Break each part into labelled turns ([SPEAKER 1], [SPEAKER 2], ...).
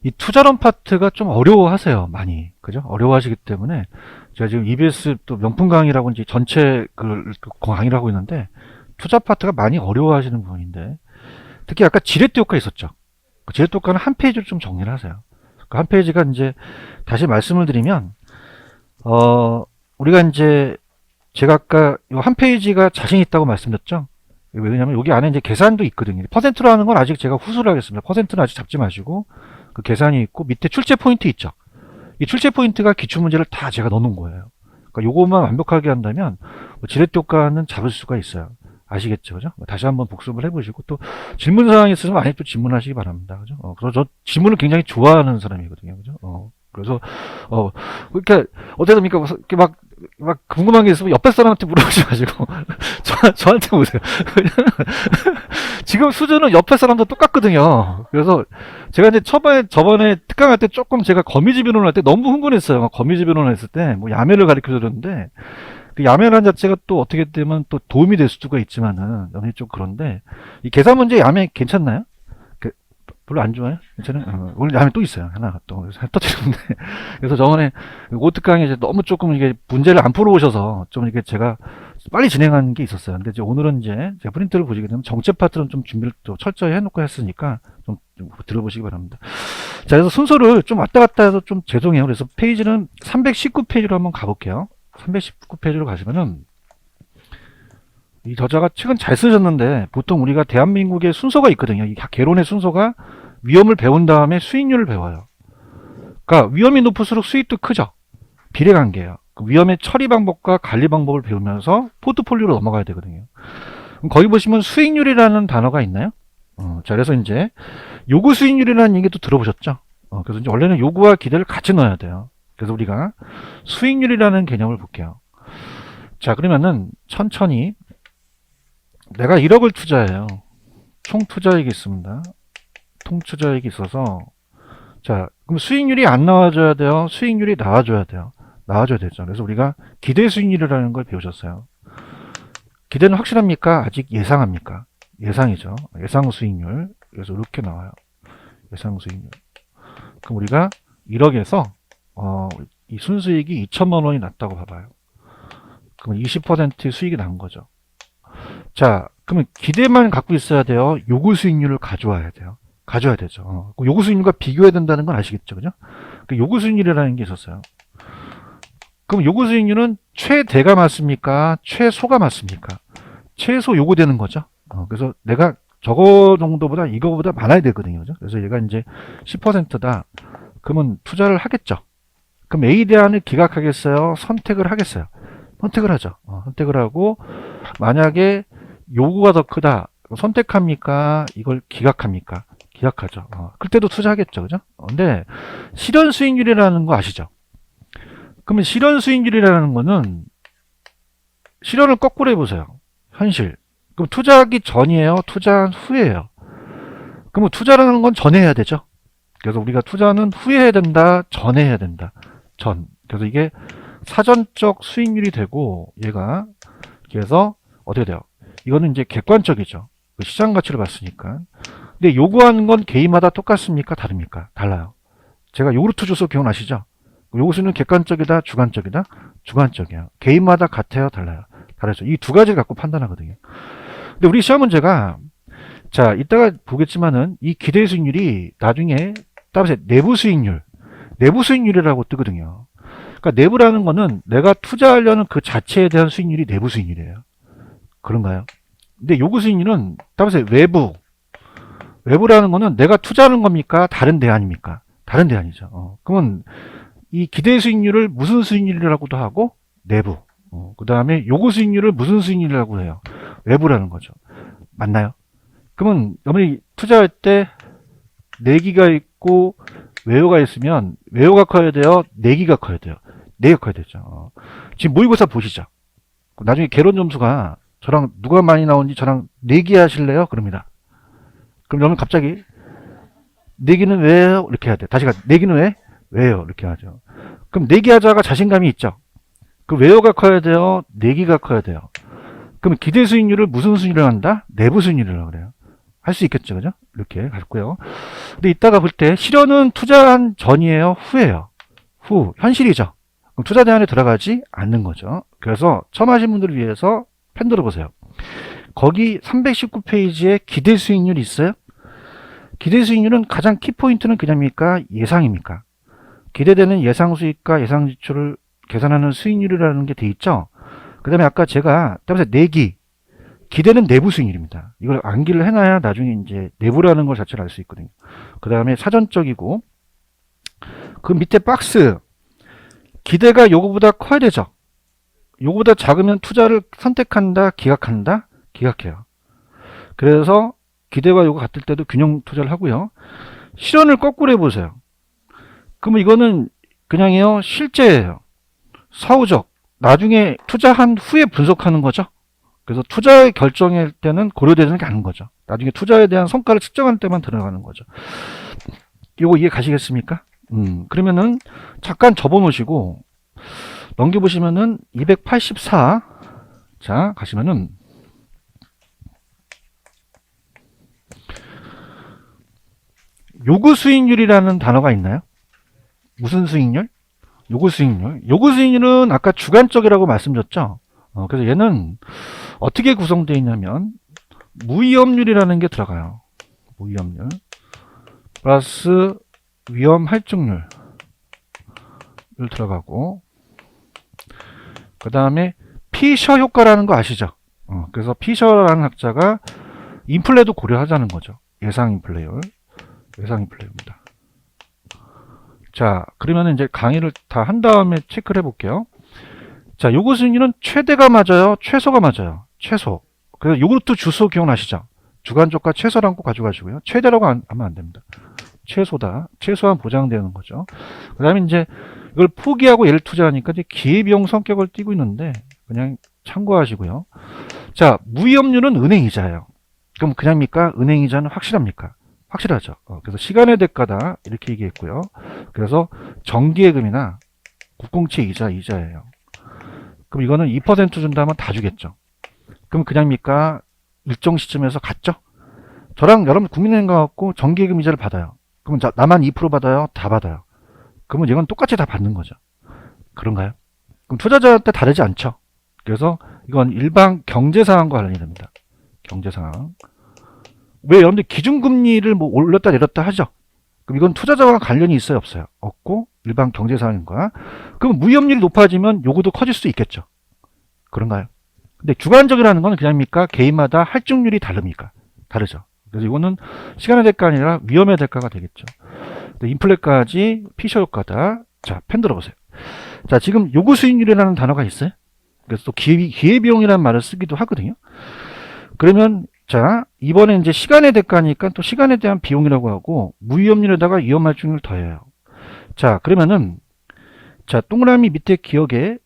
[SPEAKER 1] 이 투자론 파트가 좀 어려워하세요. 많이. 그죠? 어려워하시기 때문에 제가 지금 EBS 또 명품 강의라고 이제 전체 그 강의를 하고 있는데 투자 파트가 많이 어려워하시는 부분인데 특히 아까 지렛대 효과 있었죠. 그 지렛대 효과는 한 페이지로 좀 정리를 하세요. 그 한 페이지가 이제 다시 말씀을 드리면 우리가 이제 제가 아까 이 한 페이지가 자신 있다고 말씀드렸죠. 왜냐면 여기 안에 이제 계산도 있거든요. 퍼센트로 하는 건 아직 제가 후수를 하겠습니다. 퍼센트는 아직 잡지 마시고 그 계산이 있고 밑에 출제 포인트 있죠. 이 출제 포인트가 기출문제를 다 제가 넣어놓은 거예요. 그러니까 요것만 완벽하게 한다면 지렛대 효과는 잡을 수가 있어요. 아시겠죠? 그죠? 다시 한번 복습을 해보시고 또 질문사항이 있으면 많이 또 질문하시기 바랍니다. 그죠? 그래서 저 질문을 굉장히 좋아하는 사람이거든요. 그죠? 그래서, 그러니까, 어떻게 됩니까? 이렇게 막 궁금한 게 있으면 옆에 사람한테 물어보지 마시고, 저한테 오세요. 지금 수준은 옆에 사람도 똑같거든요. 그래서 제가 이제 저번에 특강할 때 조금 제가 거미줄 변론을 할 때 너무 흥분했어요. 거미줄 변론을 했을 때, 뭐 야매를 가르쳐 줬는데, 그 야매라는 자체가 또 어떻게 되면 또 도움이 될 수가 있지만은, 좀 그런데, 이 계산 문제 야매 괜찮나요? 별로 안 좋아요? 괜찮아요? 오늘 야매 또 있어요. 하나 또 터뜨렸는데. 그래서 저번에 오특강에 이제 너무 조금 이게 문제를 안 풀어오셔서 좀 이게 제가 빨리 진행한 게 있었어요. 근데 이제 오늘은 이제 제가 프린트를 보시게 되면 정체 파트는 좀 준비를 또 철저히 해놓고 했으니까 좀 들어보시기 바랍니다. 자, 그래서 순서를 좀 왔다 갔다 해서 좀 죄송해요. 그래서 페이지는 319페이지로 한번 가볼게요. 319페이지로 가시면은 이 저자가 책은 잘 쓰셨는데 보통 우리가 대한민국의 순서가 있거든요. 이 개론의 순서가 위험을 배운 다음에 수익률을 배워요. 그러니까 위험이 높을수록 수익도 크죠. 비례관계예요. 위험의 처리 방법과 관리 방법을 배우면서 포트폴리오로 넘어가야 되거든요. 그럼 거기 보시면 수익률이라는 단어가 있나요? 자, 그래서 이제 요구 수익률이라는 얘기도 들어보셨죠? 그래서 이제 원래는 요구와 기대를 같이 넣어야 돼요. 그래서 우리가 수익률이라는 개념을 볼게요. 자, 그러면은 천천히 내가 1억을 투자해요. 총 투자액이 있습니다. 통 투자액이 있어서 자, 그럼 수익률이 안 나와줘야 돼요? 수익률이 나와줘야 돼요? 나와줘야 되죠. 그래서 우리가 기대 수익률이라는 걸 배우셨어요. 기대는 확실합니까? 아직 예상합니까? 예상이죠. 예상 수익률. 그래서 이렇게 나와요. 예상 수익률. 그럼 우리가 1억에서 이 순수익이 2천만 원이 났다고 봐봐요. 그럼 20% 수익이 난 거죠. 자, 그러면 기대만 갖고 있어야 돼요? 요구 수익률을 가져와야 돼요? 가져야 되죠. 요구 수익률과 비교해야 된다는 건 아시겠죠? 그죠? 그 요구 수익률이라는 게 있었어요. 그럼 요구 수익률은 최대가 맞습니까? 최소가 맞습니까? 최소 요구되는 거죠. 그래서 내가 저거 정도보다 이거보다 많아야 되거든요. 그죠? 그래서 얘가 이제 10%다. 그러면 투자를 하겠죠. 그럼 A 대안을 기각하겠어요? 선택을 하겠어요? 선택을 하죠. 선택을 하고 만약에 요구가 더 크다. 선택합니까? 이걸 기각합니까? 기각하죠. 그때도 투자하겠죠. 그죠? 근데 실현 수익률이라는 거 아시죠? 그러면 실현 수익률이라는 거는 실현을 거꾸로 해보세요. 현실. 그럼 투자하기 전이에요? 투자한 후에요? 그러면 투자라는 건 전에 해야 되죠. 그래서 우리가 투자는 후에 해야 된다, 전에 해야 된다. 전. 그래서 이게 사전적 수익률이 되고 얘가 그래서 어떻게 돼요? 이거는 이제 객관적이죠. 시장 가치를 봤으니까. 근데 요구하는 건 개인마다 똑같습니까? 다릅니까? 달라요. 제가 요구르트 주스 기억나시죠? 요구수는 객관적이다, 주관적이다? 주관적이에요. 개인마다 같아요, 달라요? 다르죠. 이 두 가지를 갖고 판단하거든요. 근데 우리 시험 문제가 자, 이따가 보겠지만은 이 기대 수익률이 나중에 따라서 내부 수익률, 내부 수익률이라고 뜨거든요. 그러니까 내부라는 거는 내가 투자하려는 그 자체에 대한 수익률이 내부 수익률이에요. 그런가요? 근데 요구 수익률은 따라서 외부라는 거는 내가 투자하는 겁니까? 다른 대안입니까? 다른 대안이죠. 그러면 이 기대 수익률을 무슨 수익률이라고도 하고 내부. 그 다음에 요구 수익률을 무슨 수익률이라고 해요? 외부라는 거죠. 맞나요? 그러면 여러분이 투자할 때 내기가 있고 외호가 있으면 외호가 커야 돼요? 내기가 커야 돼요? 내기가 커야 되죠. 지금 모의고사 보시죠. 나중에 개론 점수가 저랑 누가 많이 나오는지 저랑 내기 하실래요? 그럽니다. 그럼 여러분 갑자기 내기는 왜요? 이렇게 해야 돼. 다시 내기는 왜? 왜요? 이렇게 하죠. 그럼 내기하자가 자신감이 있죠. 그 외호가 커야 돼요? 내기가 커야 돼요? 그럼 기대 수익률을 무슨 수익률을 한다? 내부 수익률이라고 그래요. 할 수 있겠죠. 그죠? 이렇게 갔고요. 근데 이따가 볼 때 실현은 투자한 전이에요? 후예요? 후. 현실이죠. 그럼 투자 대안에 들어가지 않는 거죠. 그래서 처음 하신 분들을 위해서 펜 들어보세요. 거기 319페이지에 기대 수익률이 있어요? 기대 수익률은 가장 키포인트는 그냥입니까? 예상입니까? 기대되는 예상 수익과 예상 지출을 계산하는 수익률이라는 게 돼 있죠? 그 다음에 아까 제가 따라서 내기. 기대는 내부 수익률입니다. 이걸 암기를 해놔야 나중에 이제 내부라는 걸 자체를 알 수 있거든요. 그 다음에 사전적이고, 그 밑에 박스. 기대가 요거보다 커야 되죠? 요거보다 작으면 투자를 선택한다, 기각한다? 기각해요. 그래서 기대와 요거 같을 때도 균형 투자를 하고요. 실현을 거꾸로 해보세요. 그러면 이거는 그냥요, 실제예요. 사후적. 나중에 투자한 후에 분석하는 거죠. 그래서 투자의 결정할 때는 고려되는 게 아닌 거죠. 나중에 투자에 대한 성과를 측정할 때만 들어가는 거죠. 이거 이해 가시겠습니까? 그러면은 잠깐 접어놓으시고 넘겨보시면은 284. 자, 가시면은 요구 수익률이라는 단어가 있나요? 무슨 수익률? 요구 수익률. 요구 수익률은 아까 주관적이라고 말씀드렸죠. 그래서 얘는 어떻게 구성되어 있냐면 무위험률이라는 게 들어가요. 무위험률 플러스 위험 할증률 들어가고, 그 다음에 피셔 효과라는 거 아시죠? 그래서 피셔라는 학자가 인플레도 고려하자는 거죠. 예상 인플레율. 예상 인플레입니다. 자, 그러면 이제 강의를 다 한 다음에 체크를 해볼게요. 자, 요구 수익률은 최대가 맞아요? 최소가 맞아요? 최소. 그래서 요구르트 주소 기억나시죠? 주관적과 최소라는 거 가져가시고요. 최대라고 하면 안 됩니다. 최소다. 최소한 보장되는 거죠. 그 다음에 이제 이걸 포기하고 얘를 투자하니까 이제 기회비용 성격을 띠고 있는데 그냥 참고하시고요. 자, 무위험률은 은행이자예요. 그럼 그냥입니까? 은행이자는 확실합니까? 확실하죠. 그래서 시간의 대가다 이렇게 얘기했고요. 그래서 정기예금이나 국공채 이자예요. 그럼 이거는 2% 준다면 다 주겠죠. 그럼 그냥입니까? 일정 시점에서 갔죠? 저랑 여러분 국민은행 가갖고 정기예금 이자를 받아요. 그러면 나만 2% 받아요? 다 받아요. 그러면 이건 똑같이 다 받는 거죠. 그런가요? 그럼 투자자한테 다르지 않죠. 그래서 이건 일반 경제상황과 관련이 됩니다. 경제상황. 왜 여러분들 기준금리를 뭐 올렸다 내렸다 하죠? 그럼 이건 투자자와 관련이 있어요, 없어요? 없고 일반 경제상황과. 그럼 무위험률이 높아지면 요구도 커질 수 있겠죠. 그런가요? 근데 주관적이라는 건 그냥입니까? 개인마다 할증률이 다릅니까? 다르죠. 그래서 이거는 시간의 대가 아니라 위험의 대가가 되겠죠. 인플레까지 피셔 효과다. 자, 펜 들어보세요. 자, 지금 요구 수익률이라는 단어가 있어요. 그래서 또 기회비용이라는 말을 쓰기도 하거든요. 그러면 자, 이번에 이제 시간의 대가니까 또 시간에 대한 비용이라고 하고 무위험률에다가 위험할증률을 더해요. 자, 그러면은 자, 동그라미 밑에 기억에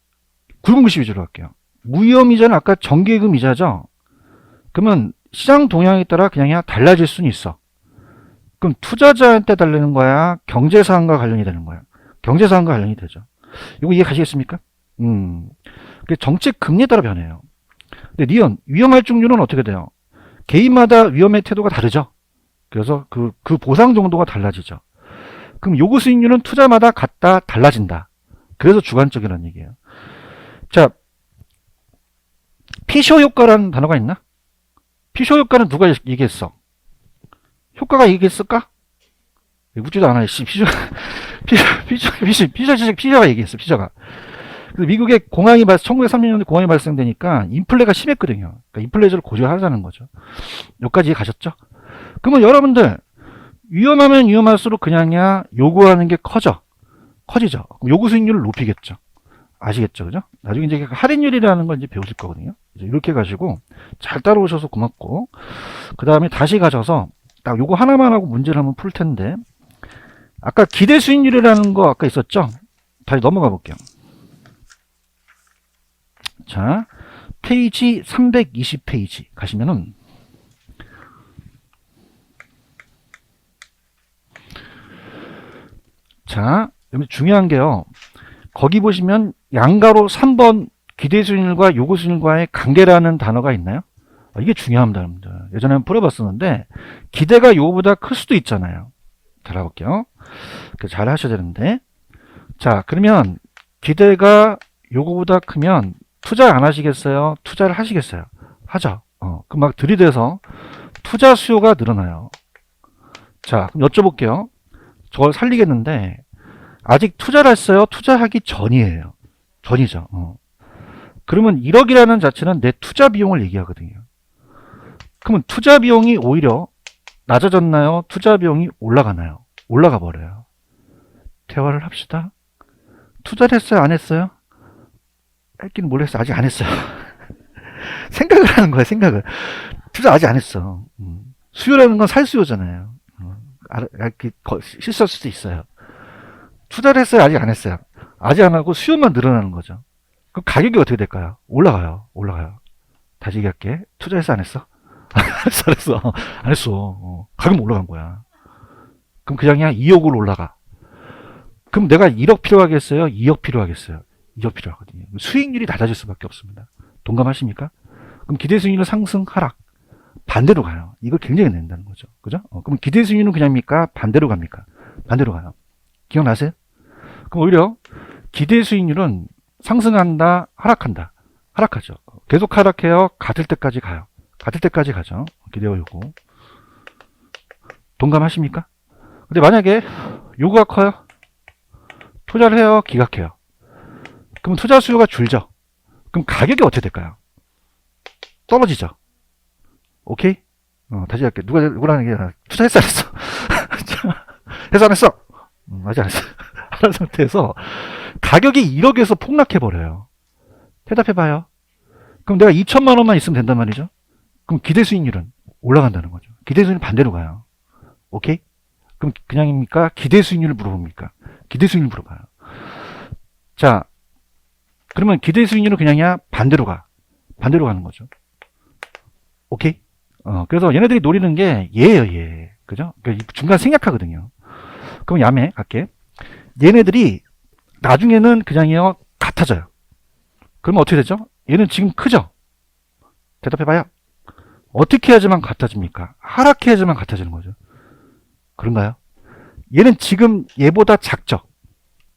[SPEAKER 1] 굵은 글씨 위주로 할게요. 무위험이자는 아까 정기예금 이자죠. 그러면 시장 동향에 따라 그냥 달라질 수는 있어. 그럼 투자자한테 달리는 거야? 경제사항과 관련이 되는 거야? 경제사항과 관련이 되죠. 이거 이해 가시겠습니까? 정책 금리에 따라 변해요. 근데 니은 위험할증률은 어떻게 돼요? 개인마다 위험의 태도가 다르죠. 그래서 그 보상 정도가 달라지죠. 그럼 요구 수익률은 투자마다 같다, 달라진다. 그래서 주관적이라는 얘기예요. 자, 피셔 효과라는 단어가 있나? 피셔 효과는 누가 얘기했어? 효과가 얘기했을까? 묻지도 않아요. 피셔가 얘기했어, 피셔가. 그래서 미국의 공황이 1930년대 공황이 발생되니까 인플레가 심했거든요. 그러니까 인플레이션을 고려하자는 거죠. 여기까지 가셨죠? 그러면 여러분들 위험하면 위험할수록 그냥야 요구하는 게 커지죠. 그럼 요구 수익률을 높이겠죠. 아시겠죠, 그죠? 나중에 이제 할인율이라는 걸 이제 배우실 거거든요. 이제 이렇게 가지고 잘 따라오셔서 고맙고, 그 다음에 다시 가셔서 딱 요거 하나만 하고 문제를 한번 풀 텐데, 아까 기대 수익률이라는 거 아까 있었죠? 다시 넘어가 볼게요. 자, 페이지 320페이지 가시면은 자, 여기 중요한 게요. 거기 보시면 양가로 3번 기대 수익률과 요구 수익률과의 관계라는 단어가 있나요? 이게 중요합니다, 여러분들. 예전에 한번 풀어봤었는데 기대가 요거보다 클 수도 있잖아요. 잘 해볼게요. 잘 하셔야 되는데, 자, 그러면 기대가 요거보다 크면 투자 안 하시겠어요? 투자를 하시겠어요? 하죠. 그럼 막 들이대서 투자 수요가 늘어나요. 자, 그럼 여쭤볼게요. 저걸 살리겠는데 아직 투자를 했어요? 투자하기 전이에요. 전이죠. 그러면 1억이라는 자체는 내 투자 비용을 얘기하거든요. 그러면 투자 비용이 오히려 낮아졌나요? 투자 비용이 올라가나요? 올라가 버려요. 대화를 합시다. 투자를 했어요? 안 했어요? 했기는 모르겠어요. 아직 안 했어요. 생각을 하는 거야, 생각을. 투자 아직 안 했어. 수요라는 건 살 수요잖아요. 실수할 수도 있어요. 투자를 했어요? 아직 안 했어요? 아직 안 하고 수요만 늘어나는 거죠. 그럼 가격이 어떻게 될까요? 올라가요. 올라가요. 다시 얘기할게. 투자했어? 안 했어? 안 했어. 안 했어. 가격 올라간 거야. 그럼 그냥 2억으로 올라가. 그럼 내가 1억 필요하겠어요? 2억 필요하겠어요? 2억 필요하거든요. 수익률이 낮아질 수밖에 없습니다. 동감하십니까? 그럼 기대 수익률은 상승, 하락. 반대로 가요. 이걸 굉장히 낸다는 거죠. 그죠? 그럼 기대 수익률은 그냥입니까? 반대로 갑니까? 반대로 가요. 기억나세요? 그럼 오히려 기대 수익률은 상승한다, 하락한다. 하락하죠. 계속 하락해요. 같을 때까지 가요. 같을 때까지 가죠. 기대와 요구. 동감하십니까? 근데 만약에 요구가 커요? 투자를 해요? 기각해요? 그럼 투자 수요가 줄죠. 그럼 가격이 어떻게 될까요? 떨어지죠. 오케이? 다시 할게. 누구라는 게 아니라 투자했어, 안 했어? 해서 안 했어? 아직 안 했어. 하는 상태에서 가격이 1억에서 폭락해버려요. 대답해봐요. 그럼 내가 2천만 원만 있으면 된단 말이죠. 그럼 기대 수익률은 올라간다는 거죠. 기대 수익률은 반대로 가요. 오케이? 그럼 그냥입니까? 기대 수익률을 물어봅니까? 기대 수익률 물어봐요. 자, 그러면 기대 수익률은 그냥이야? 반대로 가. 반대로 가는 거죠. 오케이? 그래서 얘네들이 노리는 게 얘예요, 얘. 그죠? 그러니까 중간 생략하거든요. 그럼 야매 갈게. 얘네들이 나중에는 그냥이요, 같아져요. 그러면 어떻게 되죠? 얘는 지금 크죠? 대답해봐요. 어떻게 해야지만 같아집니까? 하락해야지만 같아지는 거죠. 그런가요? 얘는 지금 얘보다 작죠?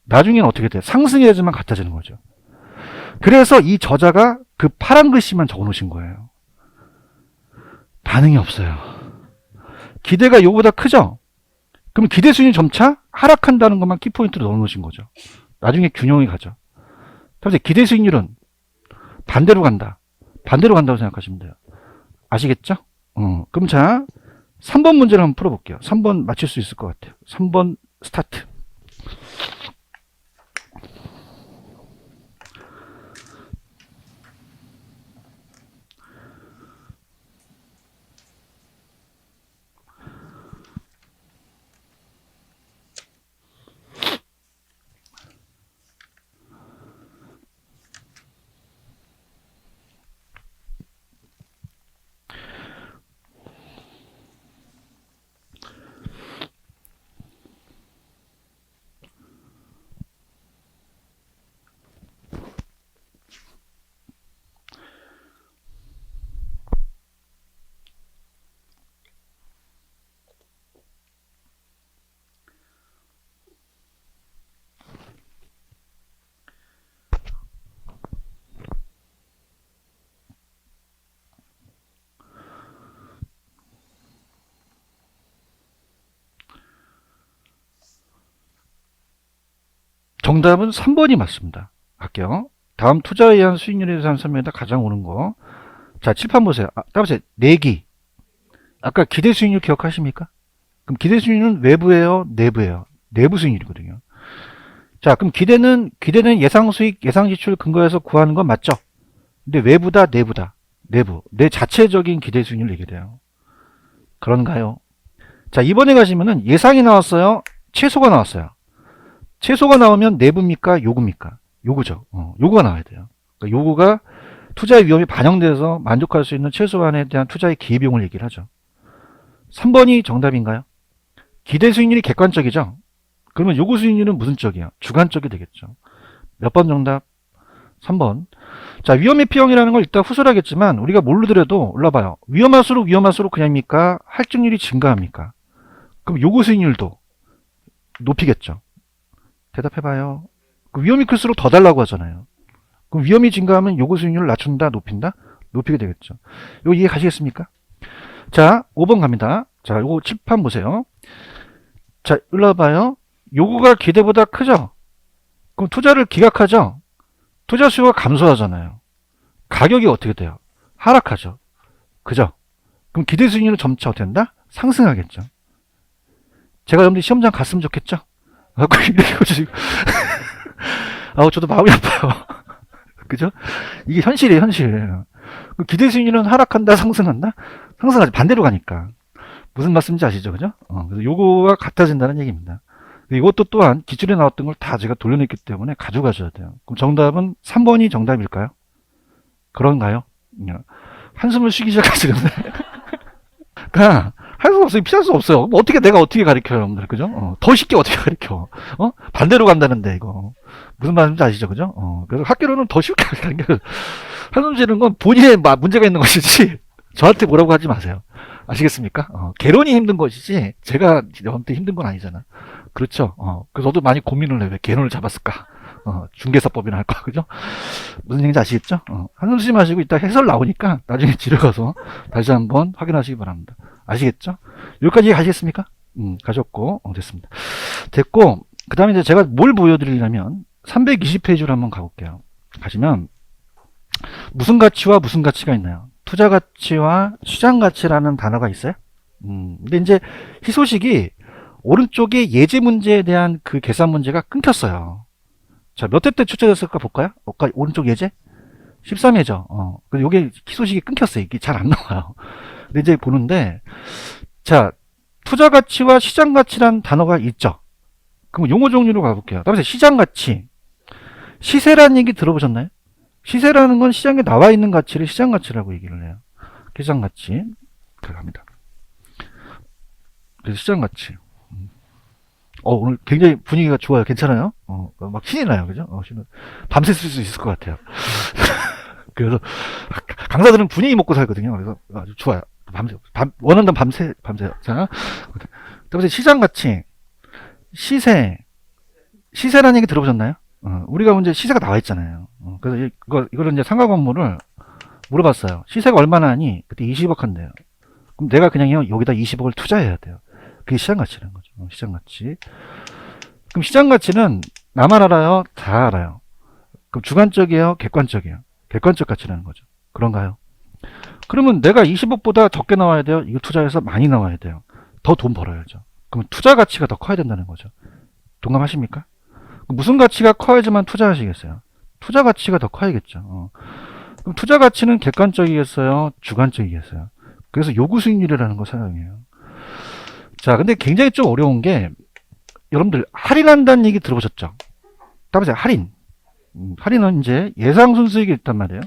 [SPEAKER 1] 나중에는 어떻게 돼요? 상승해야지만 같아지는 거죠. 그래서 이 저자가 그 파란 글씨만 적어 놓으신 거예요. 반응이 없어요. 기대가 요거보다 크죠? 그럼 기대 수익률이 점차 하락한다는 것만 키포인트로 넣어 놓으신 거죠. 나중에 균형이 가죠. 그래서 기대 수익률은 반대로 간다. 반대로 간다고 생각하시면 돼요. 아시겠죠? 그럼 자, 3번 문제를 한번 풀어볼게요. 3번 맞출 수 있을 것 같아요. 3번 스타트. 정답은 3번이 맞습니다. 할게요. 다음 투자에 의한 수익률에 대한 설명에다 가장 오는 거. 자, 칠판 보세요. 따보세요. 내기. 아까 기대 수익률 기억하십니까? 그럼 기대 수익률은 외부예요? 내부예요? 내부 수익률이거든요. 자, 그럼 기대는 예상 수익, 예상 지출 근거해서 구하는 건 맞죠? 근데 외부다, 내부다. 내부. 내 자체적인 기대 수익률을 얘기해요. 그런가요? 자, 이번에 가시면은 예상이 나왔어요? 최소가 나왔어요? 최소가 나오면 내부입니까? 요구입니까? 요구죠. 요구가 나와야 돼요. 그러니까 요구가 투자의 위험이 반영돼서 만족할 수 있는 최소한에 대한 투자의 기회비용을 얘기를 하죠. 3번이 정답인가요? 기대 수익률이 객관적이죠? 그러면 요구 수익률은 무슨 쪽이에요? 주관적이 되겠죠. 몇 번 정답? 3번. 자, 위험의 P형이라는 걸 이따 후설하겠지만 우리가 뭘로 들여도 올라봐요. 위험할수록 그냥입니까? 할증률이 증가합니까? 그럼 요구 수익률도 높이겠죠. 대답해봐요. 그 위험이 클수록 더 달라고 하잖아요. 그럼 위험이 증가하면 요구 수익률을 낮춘다, 높인다? 높이게 되겠죠. 이거 이해 가시겠습니까? 자, 5번 갑니다. 자, 요거 칠판 보세요. 자, 올라봐요. 요구가 기대보다 크죠? 그럼 투자를 기각하죠? 투자 수요가 감소하잖아요. 가격이 어떻게 돼요? 하락하죠. 그죠? 그럼 기대 수익률은 점차 어떻게 된다? 상승하겠죠. 제가 여러분들 시험장 갔으면 좋겠죠? 저도 마음이 아파요. 그죠? 이게 현실이에요, 현실. 기대 수익률은 하락한다, 상승한다? 상승하지. 반대로 가니까. 무슨 말씀인지 아시죠? 그죠? 그래서 요거가 같아진다는 얘기입니다. 이것도 또한 기출에 나왔던 걸 다 제가 돌려냈기 때문에 가져가셔야 돼요. 그럼 정답은 3번이 정답일까요? 그런가요? 한숨을 쉬기 시작하시는데. 그러니까 할 수 없어요. 피할 수 없어요. 뭐 내가 어떻게 가르쳐요, 여러분들. 그죠? 더 쉽게 어떻게 가르쳐. 반대로 간다는데, 이거. 무슨 말인지 아시죠? 그죠? 그래서 학교로는 더 쉽게 가르쳐요. 한숨 쉬는 건 본인의 문제가 있는 것이지, 저한테 뭐라고 하지 마세요. 아시겠습니까? 개론이 힘든 것이지, 제가 저한테 힘든 건 아니잖아. 그렇죠? 그래서 저도 많이 고민을 해요. 왜 개론을 잡았을까? 중개사법이나 할 거, 그죠? 무슨 얘기인지 아시겠죠? 한숨 쉬지 마시고 이따 해설 나오니까 나중에 집에 가서 다시 한번 확인하시기 바랍니다. 아시겠죠? 여기까지 가시겠습니까? 가셨고, 됐습니다. 됐고, 그 다음에 이제 제가 뭘 보여드리려면, 320페이지로 한번 가볼게요. 가시면, 무슨 가치와 무슨 가치가 있나요? 투자 가치와 시장 가치라는 단어가 있어요? 근데 이제 희소식이 오른쪽에 예제 문제에 대한 그 계산 문제가 끊겼어요. 자, 몇 회 때 출제됐을까 볼까요? 오른쪽 예제? 13회죠. 근데 요게 희소식이 끊겼어요. 이게 잘 안 나와요. 근데 이제 보는데, 자, 투자 가치와 시장 가치라는 단어가 있죠. 그럼 용어 종류로 가볼게요. 다음에 시장 가치. 시세라는 얘기 들어보셨나요? 시세라는 건 시장에 나와 있는 가치를 시장 가치라고 얘기를 해요. 시장 가치. 들어갑니다. 그래서 시장 가치. 오늘 굉장히 분위기가 좋아요. 괜찮아요? 막 신이 나요. 그죠? 밤새 쓸 수 있을 것 같아요. 그래서 강사들은 분위기 먹고 살거든요. 그래서 아주 좋아요. 원한다면 밤새. 자, 그다음에 시장 가치. 시세라는 얘기 들어보셨나요? 우리가 이제 시세가 나와 있잖아요. 그래서 이거를 이제 상가 건물을 물어봤어요. 시세가 얼마나 하니? 그때 20억 한대요. 그럼 내가 그냥요, 여기다 20억을 투자해야 돼요. 그게 시장 가치라는 거죠. 시장 가치. 그럼 시장 가치는 나만 알아요? 다 알아요. 그럼 주관적이에요? 객관적이에요? 객관적 가치라는 거죠. 그런가요? 그러면 내가 20억보다 적게 나와야 돼요? 이거 투자해서 많이 나와야 돼요. 더 돈 벌어야죠. 그럼 투자 가치가 더 커야 된다는 거죠. 동감하십니까? 무슨 가치가 커야지만 투자하시겠어요? 투자 가치가 더 커야겠죠. 그럼 투자 가치는 객관적이겠어요? 주관적이겠어요? 그래서 요구 수익률이라는 거 사용해요. 자, 근데 굉장히 좀 어려운 게, 여러분들 할인한다는 얘기 들어보셨죠? 따라서 할인. 할인은 이제 예상 순수익이 있단 말이에요.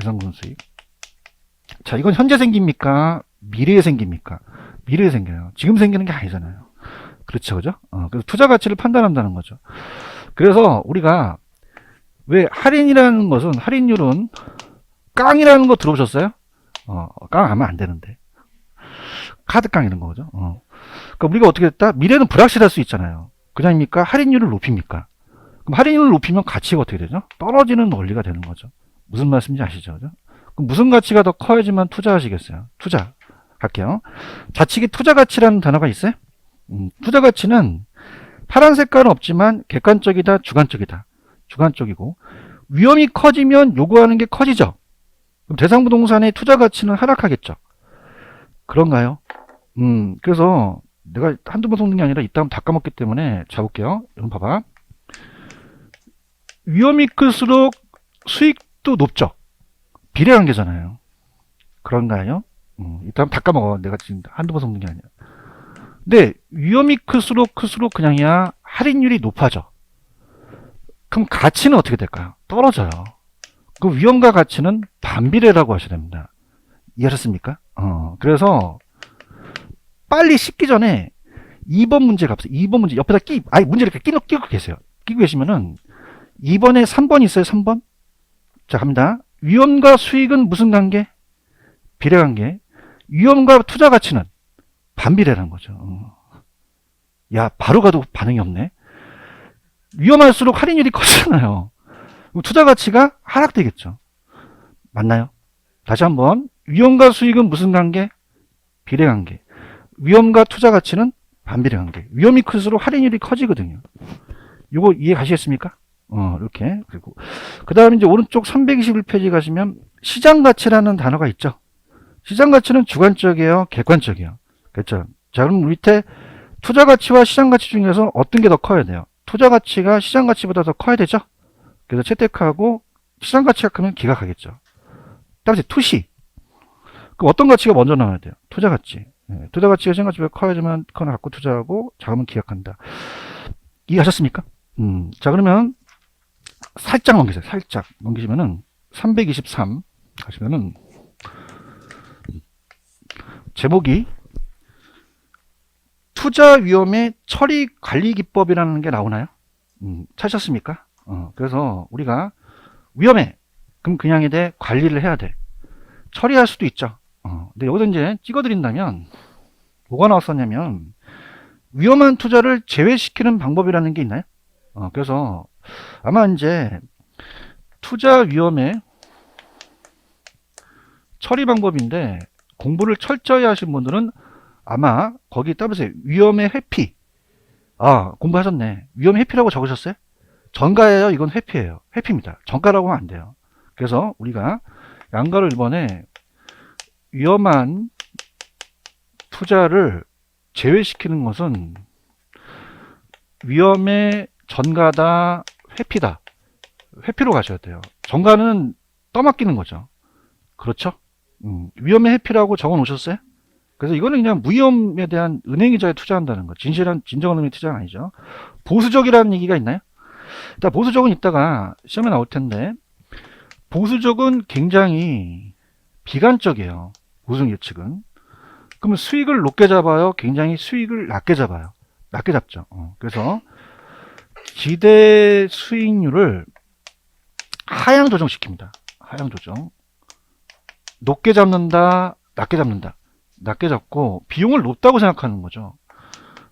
[SPEAKER 1] 예상 순수익. 자, 이건 현재 생깁니까? 미래에 생깁니까? 미래에 생겨요. 지금 생기는 게 아니잖아요. 그렇죠, 그죠? 그래서 투자 가치를 판단한다는 거죠. 그래서 우리가 왜 할인율은 깡이라는 거 들어보셨어요? 깡 하면 안 되는데. 카드깡 이런 거죠. 그러니까 우리가 어떻게 됐다? 미래는 불확실할 수 있잖아요. 그냥입니까? 할인율을 높입니까? 그럼 할인율을 높이면 가치가 어떻게 되죠? 떨어지는 원리가 되는 거죠. 무슨 말씀인지 아시죠? 그죠? 그럼 무슨 가치가 더 커야지만 투자하시겠어요? 투자. 갈게요. 좌측에 투자 가치라는 단어가 있어요? 투자 가치는 파란 색깔은 없지만 객관적이다, 주관적이다. 주관적이고, 위험이 커지면 요구하는 게 커지죠. 그럼 대상부동산의 투자 가치는 하락하겠죠. 그런가요? 그래서 내가 한두 번 속는 게 아니라 이따 다 까먹기 때문에 잡을게요. 여러분 봐봐. 위험이 클수록 수익도 높죠. 비례관계잖아요. 그런가요? 이따 다 까먹어. 내가 지금 한두 번 속는 게 아니야. 근데 위험이 클수록 그냥이야 할인율이 높아져. 그럼 가치는 어떻게 될까요? 떨어져요. 그 위험과 가치는 반비례라고 하셔야 됩니다. 이해하셨습니까? 그래서 빨리 씻기 전에 2번 문제 갑시다. 2번 문제 옆에다 문제 이렇게 끼고 계세요. 끼고 계시면은 2번에 3번 있어요. 3번? 자, 갑니다. 위험과 수익은 무슨 관계? 비례관계. 위험과 투자 가치는 반비례라는 거죠. 야, 바로 가도 반응이 없네. 위험할수록 할인율이 커지잖아요. 투자 가치가 하락되겠죠. 맞나요? 다시 한번. 위험과 수익은 무슨 관계? 비례관계. 위험과 투자 가치는 반비례관계. 위험이 클수록 할인율이 커지거든요. 이거 이해 가시겠습니까? 이렇게. 그리고 그 다음에 이제 오른쪽 321페이지 가시면 시장 가치라는 단어가 있죠. 시장 가치는 주관적이에요, 객관적이에요. 그렇죠. 자, 그럼 밑에 투자 가치와 시장 가치 중에서 어떤 게 더 커야 돼요? 투자 가치가 시장 가치보다 더 커야 되죠. 그래서 채택하고 시장 가치가 크면 기각하겠죠. 따라서 투시. 그럼 어떤 가치가 먼저 나와야 돼요? 투자 가치. 투자 가치가 시장 가치보다 커야지만 그거나 갖고 투자하고 작으면 기각한다. 이해하셨습니까? 자, 그러면 살짝 넘기세요. 살짝 넘기시면은 323 가시면은 제목이 투자 위험의 처리 관리 기법이라는 게 나오나요? 찾으셨습니까? 그래서 우리가 위험해. 그럼 그냥에 대해 관리를 해야 돼. 처리할 수도 있죠. 근데 여기서 이제 찍어드린다면 뭐가 나왔었냐면 위험한 투자를 제외시키는 방법이라는 게 있나요? 그래서 아마 이제 투자 위험의 처리 방법인데 공부를 철저히 하신 분들은 아마 거기 따보세요. 위험의 회피. 공부하셨네. 위험 회피라고 적으셨어요? 전가예요? 이건 회피예요. 회피입니다. 전가라고 하면 안 돼요. 그래서 우리가 양가로 1번에 위험한 투자를 제외시키는 것은 위험의 전가다, 회피다. 회피로 가셔야 돼요. 전가는 떠맡기는 거죠. 그렇죠? 위험의 회피라고 적어 놓으셨어요? 그래서 이거는 그냥 무위험에 대한 은행이자에 투자한다는 거. 진정한 의미의 투자는 아니죠. 보수적이라는 얘기가 있나요? 일단 보수적은 이따가 시험에 나올 텐데, 보수적은 굉장히 비관적이에요. 우승 예측은. 그러면 수익을 높게 잡아요? 굉장히 수익을 낮게 잡아요? 낮게 잡죠. 그래서 기대 수익률을 하향 조정시킵니다. 하향 조정. 높게 잡는다, 낮게 잡는다. 낮게 잡고 비용을 높다고 생각하는 거죠.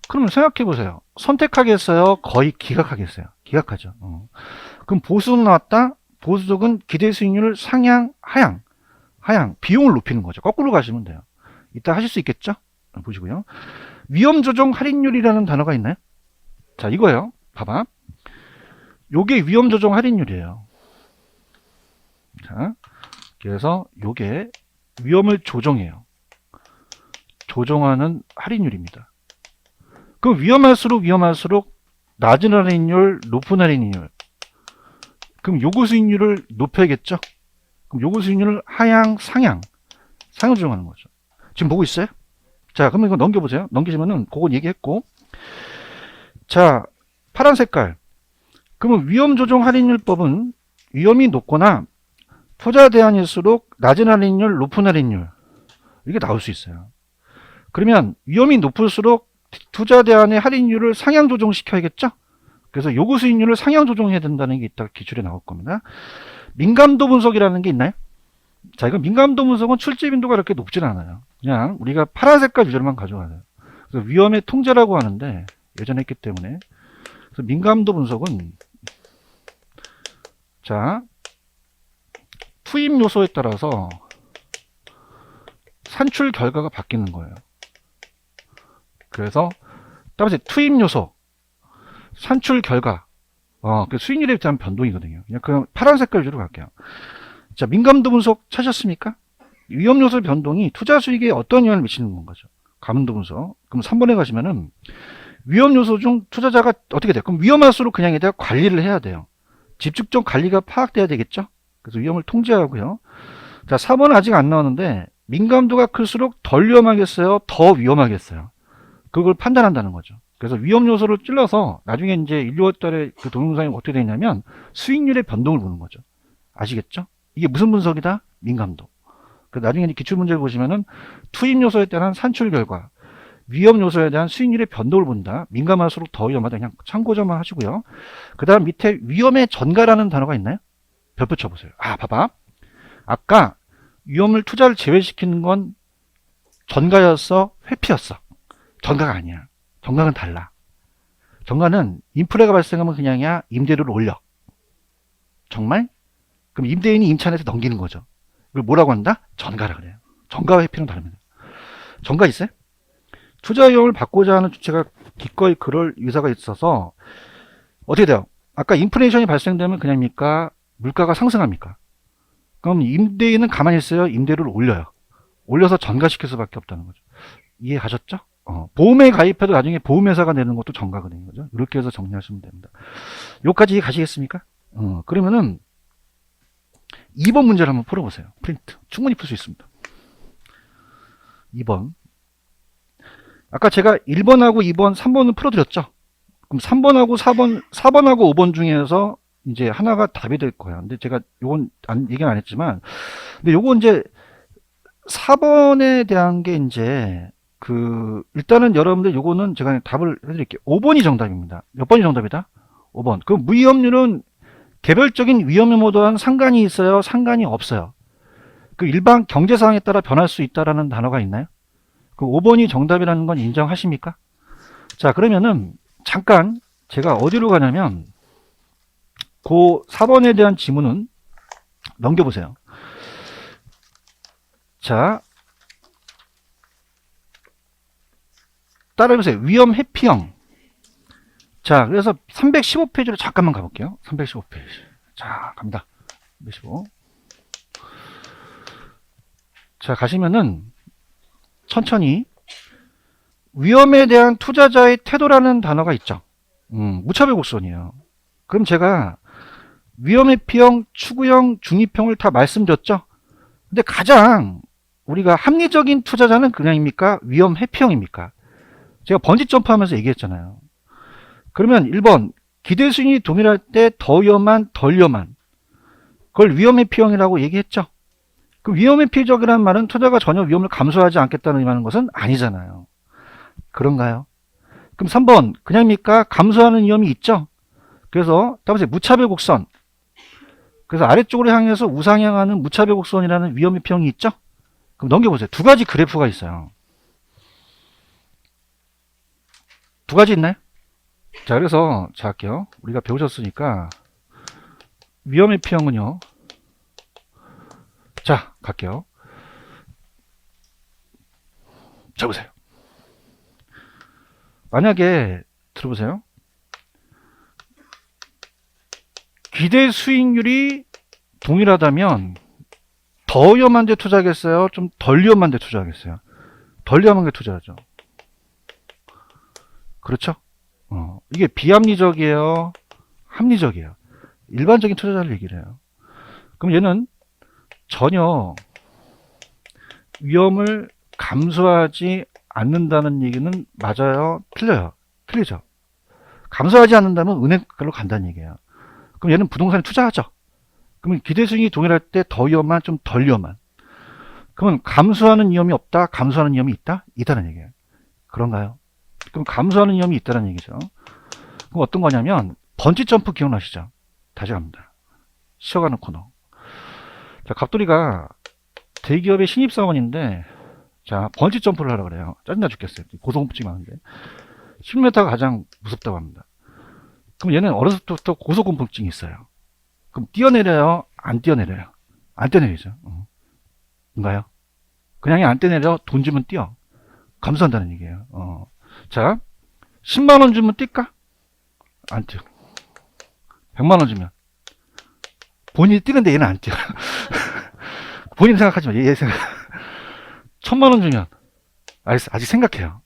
[SPEAKER 1] 그러면 생각해 보세요. 선택하겠어요? 거의 기각하겠어요? 기각하죠. 그럼 보수는 나왔다? 보수적은 기대 수익률을 상향, 하향. 하향. 비용을 높이는 거죠. 거꾸로 가시면 돼요. 이따 하실 수 있겠죠? 보시고요. 위험 조정 할인율이라는 단어가 있나요? 자, 이거예요. 봐봐. 요게 위험 조정 할인율이에요. 자, 그래서 요게 위험을 조정해요. 조정하는 할인율입니다. 그럼 위험할수록 낮은 할인율, 높은 할인율. 그럼 요구 수익률을 높여야겠죠? 그럼 요구 수익률을 하향, 상향 조정하는 거죠. 지금 보고 있어요? 자, 그러면 이거 넘겨보세요. 넘기시면은 그건 얘기했고. 자, 파란 색깔. 그러면 위험 조정 할인율법은 위험이 높거나 투자 대안일수록 낮은 할인율, 높은 할인율. 이게 나올 수 있어요. 그러면 위험이 높을수록 투자 대안의 할인율을 상향 조정시켜야겠죠? 그래서 요구 수익률을 상향 조정해야 된다는 게 이따 기출에 나올 겁니다. 민감도 분석이라는 게 있나요? 자, 이건 민감도 분석은 출제 빈도가 그렇게 높진 않아요. 그냥 우리가 파란 색깔 위주로만 가져와야 돼요. 그래서 위험의 통제라고 하는데 예전에 했기 때문에. 그래서 민감도 분석은 자, 투입 요소에 따라서 산출 결과가 바뀌는 거예요. 그래서 따라서 투입 요소, 산출 결과, 그 수익률에 대한 변동이거든요. 그냥 파란 색깔 위주로 갈게요. 자, 민감도 분석 찾으셨습니까? 위험 요소 변동이 투자 수익에 어떤 영향을 미치는 건가죠? 감도 분석. 그럼 3번에 가시면은 위험 요소 중 투자자가 어떻게 돼요? 그럼 위험할수록 그냥 에다가 관리를 해야 돼요. 집중적 관리가 파악돼야 되겠죠? 그래서 위험을 통제하고요. 자, 4번은 아직 안 나왔는데 민감도가 클수록 덜 위험하겠어요? 더 위험하겠어요? 그걸 판단한다는 거죠. 그래서 위험 요소를 찔러서 나중에 이제 1, 2월 달에 그 동영상이 어떻게 되냐면 수익률의 변동을 보는 거죠. 아시겠죠? 이게 무슨 분석이다? 민감도. 나중에 기출문제를 보시면은 투입 요소에 따른 산출 결과, 위험 요소에 대한 수익률의 변동을 본다. 민감할수록 더 위험하다. 그냥 참고점만 하시고요. 그 다음 밑에 위험의 전가라는 단어가 있나요? 별표 쳐보세요. 아, 봐봐. 아까 위험을 투자를 제외시키는 건 전가였어? 회피였어? 전가가 아니야. 전가는 달라. 전가는 인플레가 발생하면 그냥이야 임대료를 올려. 정말? 그럼 임대인이 임차인한테 넘기는 거죠. 이걸 뭐라고 한다? 전가라 그래요. 전가와 회피는 다릅니다. 전가 있어요? 투자 위험을 받고자 하는 주체가 기꺼이 그럴 의사가 있어서 어떻게 돼요? 아까 인플레이션이 발생되면 그냥입니까? 물가가 상승합니까? 그럼 임대인은 가만히 있어요? 임대료를 올려요. 올려서 전가시킬 수밖에 없다는 거죠. 이해 가셨죠? 보험에 가입해도 나중에 보험회사가 내는 것도 전가가 되는 거죠. 이렇게 해서 정리하시면 됩니다. 여기까지 이해 가시겠습니까? 그러면은 2번 문제를 한번 풀어보세요. 프린트. 충분히 풀 수 있습니다. 2번. 아까 제가 1번하고 2번, 3번을 풀어드렸죠? 그럼 3번하고 4번하고 5번 중에서 이제 하나가 답이 될 거예요. 근데 제가 요건 얘기는 안 했지만, 근데 요거 이제 4번에 대한 게 이제 일단은 여러분들 요거는 제가 답을 해드릴게요. 5번이 정답입니다. 몇 번이 정답이다? 5번. 그럼 무위험률은 개별적인 위험에 모두한 상관이 있어요? 상관이 없어요? 그 일반 경제 상황에 따라 변할 수 있다라는 단어가 있나요? 그 5번이 정답이라는 건 인정하십니까? 자, 그러면은 잠깐 제가 어디로 가냐면 그 4번에 대한 지문은 넘겨보세요. 자, 따라해보세요. 위험 회피형. 자, 그래서 315페이지로 잠깐만 가볼게요. 315페이지. 자, 갑니다. 315. 자, 가시면은 천천히 위험에 대한 투자자의 태도라는 단어가 있죠. 무차별 곡선이에요. 그럼 제가 위험 회피형, 추구형, 중립형을 다 말씀드렸죠. 근데 가장 우리가 합리적인 투자자는 그냥입니까? 위험 회피형입니까? 제가 번지 점프하면서 얘기했잖아요. 그러면 1번 기대 수익이 동일할 때 더 위험한, 덜 위험한, 그걸 위험 회피형이라고 얘기했죠. 그 위험 회피적이라는 말은 투자가 전혀 위험을 감수하지 않겠다는 의미하는 것은 아니잖아요. 그런가요? 그럼 3번 그냥입니까? 감수하는 위험이 있죠. 그래서 따라서 무차별 곡선, 그래서 아래쪽으로 향해서 우상향하는 무차별 곡선이라는 위험 회피형이 있죠. 그럼 넘겨보세요. 두 가지 그래프가 있어요. 두 가지 있나요? 자, 그래서 자 할게요. 우리가 배우셨으니까 위험 회피형은요. 자, 갈게요. 자, 보세요. 만약에 들어보세요. 기대 수익률이 동일하다면 더 위험한 데 투자하겠어요? 좀 덜 위험한 데 투자하겠어요? 덜 위험한 데 투자하죠. 그렇죠? 이게 비합리적이에요? 합리적이에요? 일반적인 투자자를 얘기를 해요. 그럼 얘는 전혀 위험을 감수하지 않는다는 얘기는 맞아요? 틀려요? 틀리죠? 감수하지 않는다면 은행가로 간다는 얘기예요. 그럼 얘는 부동산에 투자하죠? 그러면 기대 수익이 동일할 때 더 위험한, 좀 덜 위험한. 그러면 감수하는 위험이 없다, 감수하는 위험이 있다? 있다는 얘기예요. 그런가요? 그럼 감수하는 위험이 있다는 얘기죠. 그럼 어떤 거냐면 번지 점프 기억나시죠? 다시 갑니다. 쉬어가는 코너. 자, 갑돌이가 대기업의 신입사원인데 자, 번지 점프를 하라 그래요. 짜증나 죽겠어요. 고소공포증이 많은데 10m가 가장 무섭다고 합니다. 그럼 얘는 어렸을 때부터 고소공포증이 있어요. 그럼 뛰어내려요? 안 뛰어내려요? 안 뛰어내리죠. 뭔가요? 그냥 안 뛰어내려. 돈 주면 뛰어. 감수한다는 얘기예요. 자, 10만원 주면 뛸까? 안 뛰어. 100만원 주면 본인이 뛰는데 얘는 안 뛰어. 본인 생각하지 마. 얘 생각. 1000만원 주면 아직 생각해요.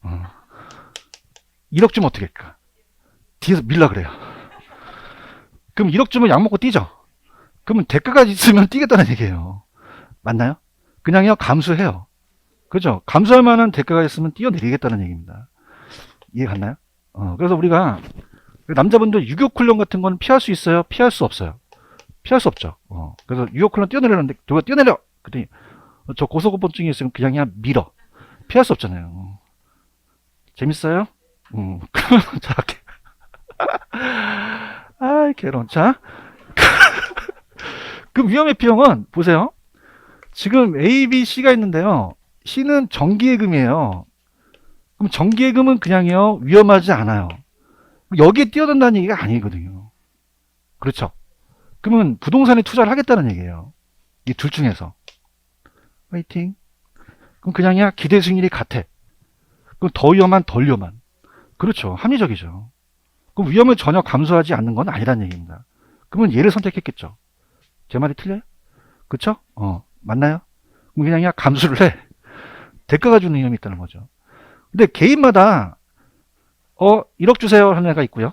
[SPEAKER 1] 1억 주면 어떻게 할까? 뒤에서 밀라 그래요. 그럼 1억 주면 약 먹고 뛰죠. 그러면 대가가 있으면 뛰겠다는 얘기예요. 맞나요? 그냥요, 감수해요. 그죠? 감수할 만한 대가가 있으면 뛰어내리겠다는 얘기입니다. 이해 갔나요? 그래서 우리가 남자분들 유격 훈련 같은 건 피할 수 있어요? 피할 수 없어요? 피할 수 없죠. 그래서 유격 훈련 뛰어내려는데 누가 뛰어내려! 그랬더니 저 고소공포증이 있으면 그냥 밀어. 피할 수 없잖아요. 재밌어요? 자, 아이, 개론. 자. 그럼 위험회피형은 보세요. 지금 A, B, C가 있는데요. C는 정기예금이에요. 그럼 정기예금은 그냥요 위험하지 않아요. 여기에 뛰어든다는 얘기가 아니거든요. 그렇죠. 그러면 부동산에 투자를 하겠다는 얘기예요. 이 둘 중에서. 화이팅. 그럼 그냥이야 기대 수익률이 같아. 그럼 더 위험한 덜 위험한. 그렇죠. 합리적이죠. 그럼 위험을 전혀 감수하지 않는 건 아니란 얘기입니다. 그러면 얘를 선택했겠죠. 제 말이 틀려요? 그쵸? 맞나요? 그럼 그냥이야 감수를 해. 대가가 주는 위험이 있다는 거죠. 근데 개인마다 1억 주세요 하는 애가 있고요.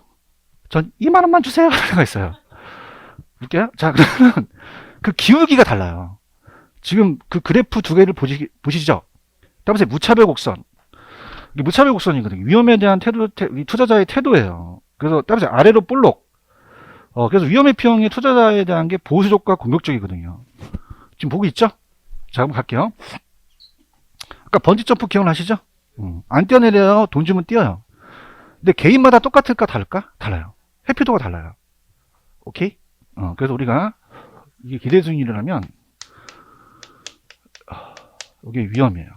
[SPEAKER 1] 전 2만 원만 주세요 하는 애가 있어요. 볼게요. 자, 그러면 그 기울기가 달라요. 지금 그 그래프 두 개를 보시죠. 따라서 무차별 곡선. 이게 무차별 곡선이거든요. 위험에 대한 투자자의 태도예요. 그래서 따라서 아래로 볼록. 그래서 위험회피형의 투자자에 대한 게 보수적과 공격적이거든요. 지금 보고 있죠? 자, 한번 갈게요. 아까 번지점프 기억나시죠? 안 뛰어내려요. 돈 주면 뛰어요. 근데 개인마다 똑같을까 다를까? 달라요. 회피도가 달라요. 오케이? 그래서 우리가 이게 기대 수익률이라면 이게 위험해요.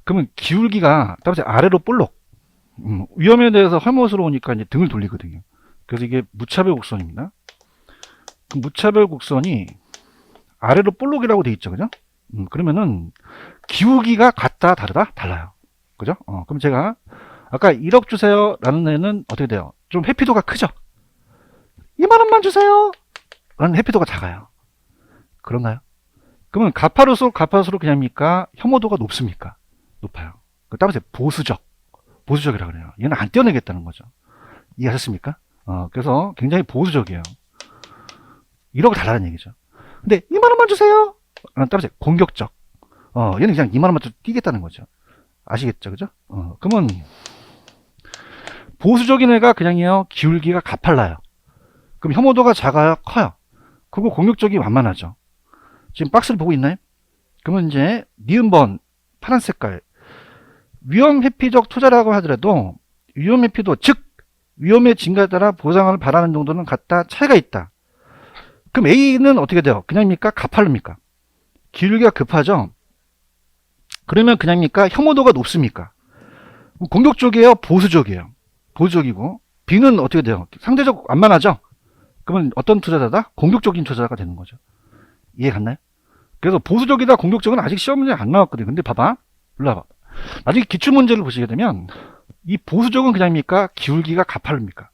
[SPEAKER 1] 그러면 기울기가 따라서 아래로 볼록. 위험에 대해서 헐벗으로오니까 이제 등을 돌리거든요. 그래서 이게 무차별 곡선입니다. 그 무차별 곡선이 아래로 볼록이라고 돼 있죠, 그죠? 그러면은 기울기가 같다, 다르다, 달라요. 그죠? 그럼 제가 아까 1억 주세요라는 애는 어떻게 돼요? 좀 회피도가 크죠? 2만 원만 주세요. 라는 회피도가 작아요. 그런가요? 그러면 가파를수록 그냥입니까? 혐오도가 높습니까? 높아요. 따라서 보수적이라고 그래요. 얘는 안 떼어내겠다는 거죠. 이해하셨습니까? 그래서 굉장히 보수적이에요. 1억 달라는 얘기죠. 근데 2만 원만 주세요. 따라서 공격적. 얘는 그냥 2만 원만 뛰겠다는 거죠. 아시겠죠, 그죠? 그러면 보수적인 애가 그냥요 기울기가 가팔라요. 그럼 혐오도가 작아요, 커요. 그리고 공격적이 완만하죠. 지금 박스를 보고 있나요? 그러면 이제 니은번 파란 색깔 위험 회피적 투자라고 하더라도 위험 회피도 즉 위험의 증가에 따라 보상을 바라는 정도는 같다, 차이가 있다. 그럼 A는 어떻게 돼요? 그냥입니까? 가팔릅니까? 기울기가 급하죠? 그러면 그냥입니까? 혐오도가 높습니까? 공격적이에요? 보수적이에요? 보수적이고 B는 어떻게 돼요? 상대적 완만하죠? 그러면 어떤 투자자다? 공격적인 투자자가 되는 거죠. 이해 갔나요? 그래서 보수적이다, 공격적은 아직 시험 문제 안 나왔거든요. 근데 봐봐. 일로 와봐. 나중에 기출문제를 보시게 되면 이 보수적은 그냥입니까? 기울기가 가파릅니까?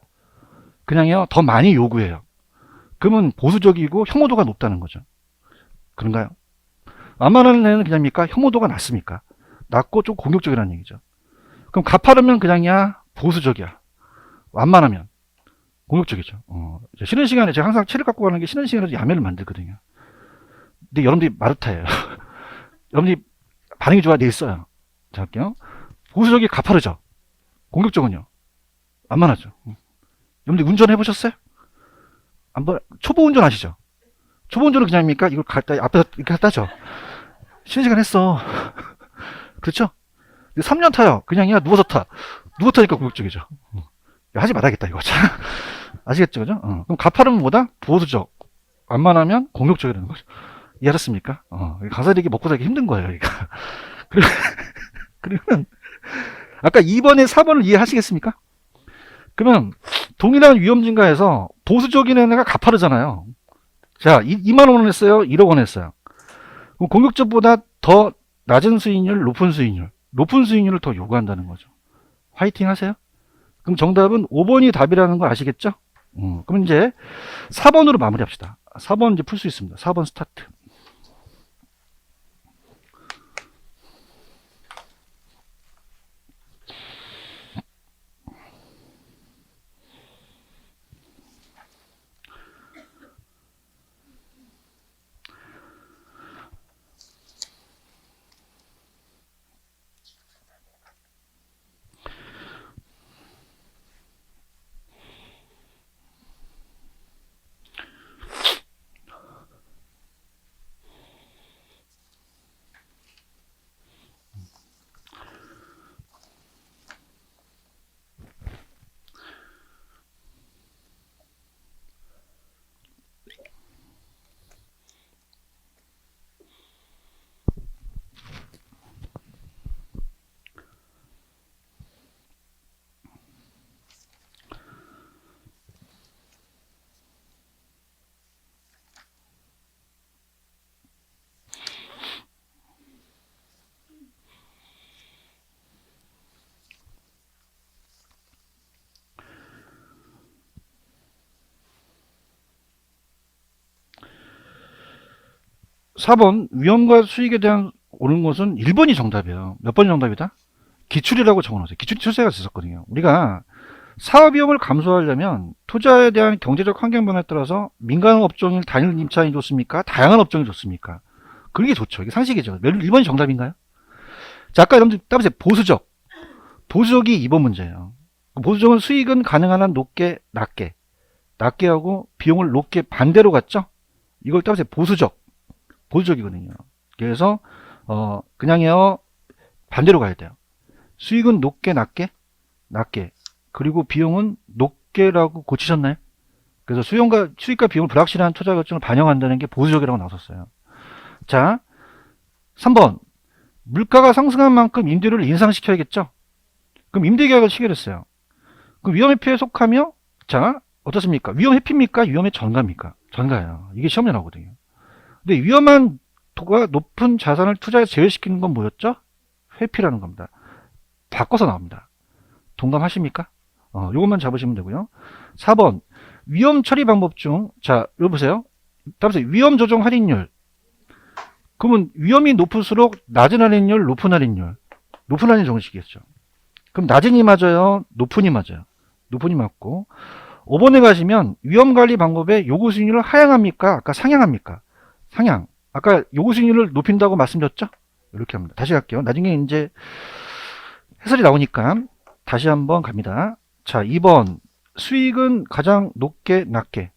[SPEAKER 1] 그냥요 더 많이 요구해요. 그러면 보수적이고 혐오도가 높다는 거죠. 그런가요? 완만한 애는 그냥입니까? 혐오도가 낮습니까? 낮고 좀 공격적이라는 얘기죠. 그럼 가파르면 그냥이야 보수적이야. 완만하면 공격적이죠. 쉬는 시간에 제가 항상 책을 갖고 가는 게 쉬는 시간에 야매를 만들거든요. 근데 여러분들이 마르타예요. 여러분들이 반응이 좋아 내일 써요. 자 할게요. 보수적이 가파르죠. 공격적은요. 완만하죠. 여러분들 운전해 보셨어요? 한번 초보 운전 아시죠? 초보 운전은 그냥입니까? 이걸 갖다 앞에서 이렇게 갖다죠. 쉬는 시간 했어. 그렇죠? 3년 타요. 그냥이야 누워서 타. 누워 타니까 공격적이죠. 하지 말아야겠다 이거. 아시겠죠, 그죠? 그럼 가파르면 뭐다? 보수적. 완만하면 공격적이라는 거죠. 이해하셨습니까? 강사들이 먹고 살기 힘든 거예요, 그러니까. 그러면 아까 2번에 4번을 이해하시겠습니까? 그러면 동일한 위험 증가에서 보수적인 애가 가파르잖아요. 자, 2만 원 했어요? 1억 원 했어요. 그럼 공격적보다 더 낮은 수익률, 높은 수익률을 더 요구한다는 거죠. 화이팅 하세요. 그럼 정답은 5번이 답이라는 거 아시겠죠? 그럼 이제 4번으로 마무리합시다. 4번 이제 풀 수 있습니다. 4번 스타트. 4번 위험과 수익에 대한 옳은 것은 1번이 정답이에요. 몇 번이 정답이다? 기출이라고 적어놓으세요. 기출이 출제가 있었거든요. 우리가 사업 위험을 감소하려면 투자에 대한 경제적 환경 변화에 따라서 민간 업종이 단일 임차인이 좋습니까? 다양한 업종이 좋습니까? 그게 좋죠. 이게 상식이죠. 1번이 정답인가요? 자, 아까 여러분들 따보세요. 보수적. 보수적이 2번 문제예요. 보수적은 수익은 가능한 한 높게, 낮게. 낮게 하고 비용을 높게 반대로 갔죠? 이걸 따보세요. 보수적. 보수적이거든요. 그래서, 그냥요, 반대로 가야 돼요. 수익은 높게, 낮게? 낮게. 그리고 비용은 높게라고 고치셨나요? 그래서 수익과 비용을 불확실한 투자 결정을 반영한다는 게 보수적이라고 나왔었어요. 자, 3번. 물가가 상승한 만큼 임대료를 인상시켜야겠죠? 그럼 임대계약을 체결했어요. 그럼 위험회피에 속하며, 자, 어떻습니까? 위험회피입니까? 위험의 전가입니까? 전가예요. 이게 시험에 나오거든요. 근데 위험한 도가 높은 자산을 투자에 제외시키는 건 뭐였죠? 회피라는 겁니다. 바꿔서 나옵니다. 동감하십니까? 요것만 잡으시면 되고요. 4번. 위험 처리 방법 중, 자, 여기 보세요. 답보세요. 위험 조정 할인율. 그러면 위험이 높을수록 낮은 할인율, 높은 할인율. 높은 할인 정식이겠죠. 그럼 낮은이 맞아요? 높은이 맞아요? 높은이 맞고. 5번에 가시면 위험관리 방법의 요구 수익률을 하향합니까? 아까 상향합니까? 상향. 아까 요구 수익률을 높인다고 말씀드렸죠? 이렇게 합니다. 다시 갈게요. 나중에 이제 해설이 나오니까 다시 한번 갑니다. 자, 2번. 수익은 가장 높게, 낮게.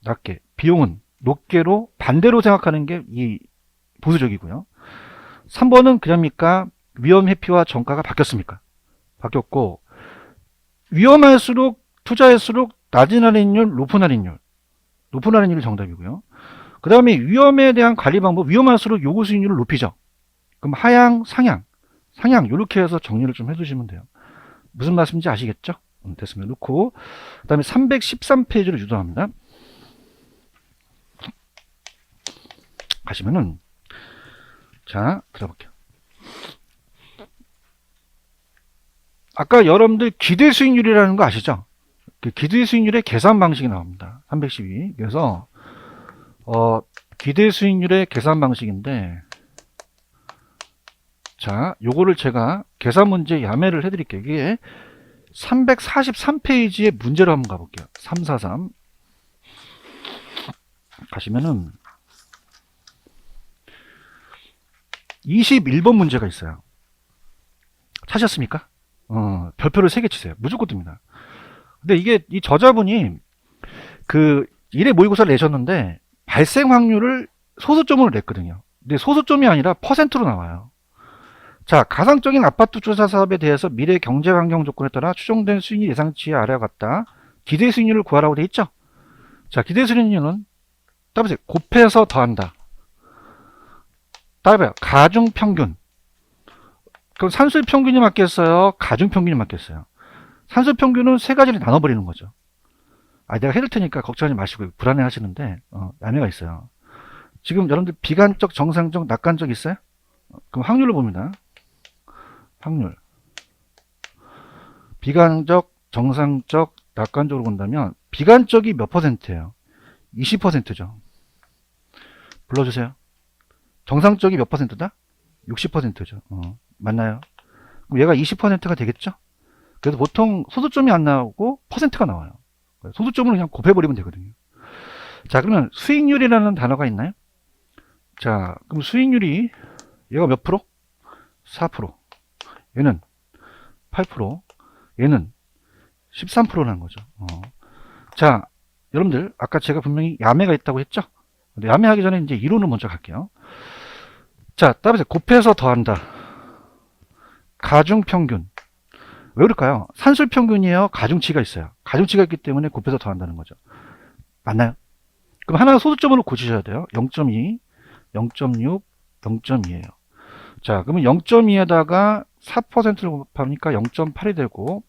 [SPEAKER 1] 낮게. 비용은 높게로 반대로 생각하는 게 이 보수적이고요. 3번은 그냥입니까? 위험 회피와 정가가 바뀌었습니까? 바뀌었고, 위험할수록, 투자할수록 낮은 할인율, 높은 할인율. 높은 할인율이 정답이고요. 그 다음에 위험에 대한 관리 방법, 위험할수록 요구 수익률을 높이죠. 그럼 하향, 상향. 상향, 이렇게 해서 정리를 좀 해주시면 돼요. 무슨 말씀인지 아시겠죠? 됐습니다. 놓고, 그 다음에 313페이지로 유도합니다. 가시면은, 자, 들어볼게요. 아까 여러분들 기대 수익률이라는 거 아시죠? 그 기대 수익률의 계산 방식이 나옵니다. 312. 그래서, 기대 수익률의 계산 방식인데, 자, 요거를 제가 계산 문제 야매를 해드릴게요. 이게 343페이지의 문제로 한번 가볼게요. 343. 가시면은, 21번 문제가 있어요. 찾으셨습니까? 별표를 3개 치세요. 무조건 뜹니다. 근데 이게, 이 저자분이, 그, 1회 모의고사를 내셨는데, 발생 확률을 소수점으로 냈거든요. 근데 소수점이 아니라 퍼센트로 나와요. 자, 가상적인 아파트 투자 사업에 대해서 미래 경제 환경 조건에 따라 추정된 수익률 예상치에 아래와 같다. 기대 수익률을 구하라고 돼 있죠? 자, 기대 수익률은, 따보세요. 곱해서 더한다. 따라봐요. 가중평균. 그럼 산술평균이 맞겠어요? 가중평균이 맞겠어요? 산술평균은 세 가지를 나눠버리는 거죠. 내가 해줄 테니까 걱정하지 마시고 불안해 하시는데, 야매가 있어요. 지금 여러분들 비관적, 정상적, 낙관적 있어요? 그럼 확률을 봅니다. 확률. 비관적, 정상적, 낙관적으로 본다면, 비관적이 몇 퍼센트예요? 20%죠. 불러주세요. 정상적이 몇 퍼센트다? 60%죠. 맞나요? 그럼 얘가 20%가 되겠죠? 그래서 보통 소수점이 안 나오고 퍼센트가 나와요. 소수점을 그냥 곱해버리면 되거든요. 자, 그러면 수익률이라는 단어가 있나요? 자, 그럼 수익률이 얘가 몇 프로? 4%. 얘는 8%. 얘는 13%라는 거죠. 자, 여러분들 아까 제가 분명히 야매가 있다고 했죠? 근데 야매하기 전에 이제 이론을 먼저 갈게요. 자, 따라서 곱해서 더한다. 가중평균. 왜 그럴까요? 산술평균이에요? 가중치가 있어요. 가중치가 있기 때문에 곱해서 더한다는 거죠. 맞나요? 그럼 하나 소수점으로 고치셔야 돼요. 0.2, 0.6, 0.2예요. 자, 그러면 0.2에다가 4%를 곱하니까 0.8이 되고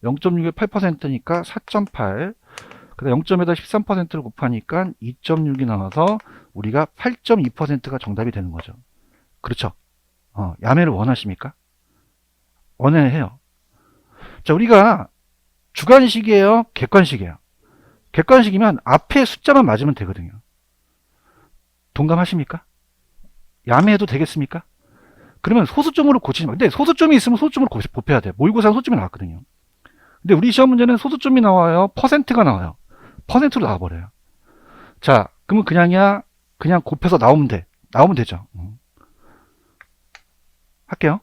[SPEAKER 1] 0.6에 8%니까 4.8. 그다음 0.에다 13%를 곱하니까 2.6이 나와서 우리가 8.2%가 정답이 되는 거죠. 그렇죠? 야매를 원하십니까? 원해요. 자, 우리가 주관식이에요? 객관식이에요? 객관식이면 앞에 숫자만 맞으면 되거든요. 동감하십니까? 야매해도 되겠습니까? 그러면 소수점으로 고치지 마. 근데 소수점이 있으면 소수점으로 곱해야 돼. 모의고사는 소수점이 나왔거든요. 근데 우리 시험 문제는 소수점이 나와요? 퍼센트가 나와요? 퍼센트로 나와버려요. 자, 그러면 그냥 곱해서 나오면 돼. 나오면 되죠. 할게요.